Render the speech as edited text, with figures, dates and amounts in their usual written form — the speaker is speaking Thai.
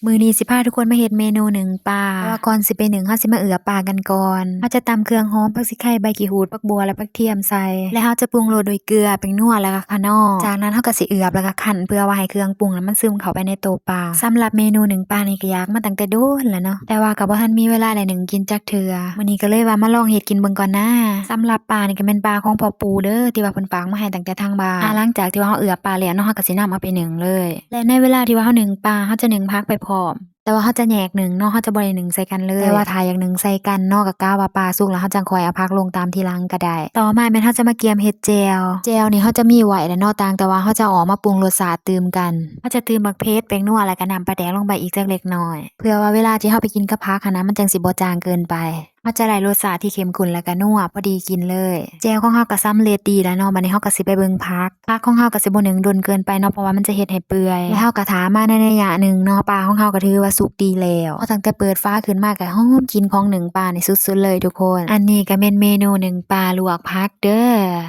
มื้อนี้สิพาทุกคนมาเฮ็ดเมนูหนึ่งปลาแต่ว่าก่อนสิไปนึ่งเราสิมาเอือปลากันก่อนเราจะตำเครื่องหอมผักชีไข่ใบกี่หูดผักบัวและผักเทียมใส่แล้วเราจะปรุงรสด้วยเกลือแป้งนัวแล้วก็ข่าวนอกจากนั้นเราก็สิเอือบแล้วก็คั่นเพื่อว่าให้เครื่องปรุงนั้นมันซึมเข้าไปในตัวปลาสำหรับเมนูหนึ่งปลานี่ก็อยากมาตั้งแต่โดนแล้วเนาะแต่ว่าก็บ่ทันมีเวลาได้นึ่งกินจักเทื่อมื้อนี้ก็เลยว่ามาลองเฮ็ดกินเบิ่งก่อนนะสำหรับปลานี่ก็แม่นปลาของพ่อปู่เด้อที่ว่าเพิ่นฝากมาให้ตั้งแต่ทางบ้านหลังจากที่ว่าเราเอือบปลาแล้วเนาะเราก็สินำเอาไปนึ่งเลยและในเวลาที่ว่าเรานึ่งปลาเราจะนึ่งผักไปพร้อม แต่ว่าเขาจะแยกหนึ่งเนาะเขาจะบ่ได้หนึ่งใส่กันเลยแต่ว่าถ้าอยากหนึ่งใส่กันเนาะก็กะว่าปลาสุกแล้วเขาจังค่อยเอาผักลงตามทีหลังก็ได้ต่อมาแม่นเขาจะมาเกียมเฮ็ดแจ่วนี่เขาจะมีไว้แหละเนาะต่างแต่ว่าเขาจะเอาออกมาปรุงรสชาติตื่มกันเขาจะตื่มบักเพชรแป้งนัวแล้วก็น้ำปลาแดกลงไปอีกจักเล็กน้อยเพื่อว่าเวลาที่เราไปกินกับผักหั้นนะมันจังสิบ่จางเกินไปมันจะได้รสชาติที่เข้มข้นแล้วก็นัวพอดีกินเลยแจ่วของเราก็สำเร็จดีแล้วเนาะบัดนี้เราก็สิไปเบิ่งผักของเราก็สิบ่นึ่งโดนเกินไปเนาะเพราะว่ามันจะเฮ็ดให้เปื่อยแล้วเราก็ถามาในระยะหนึ่งเนาะปลาของเราก็ถือว่าสุกดีแล้วพอตั้งแต่เปิดฝาขึ้นมาก็หอมกลิ่นของหนึ่งปลานี่สุดๆเลยทุกคนอันนี้ก็เป็นเมนูหนึ่งปลาลวกผักเด้อ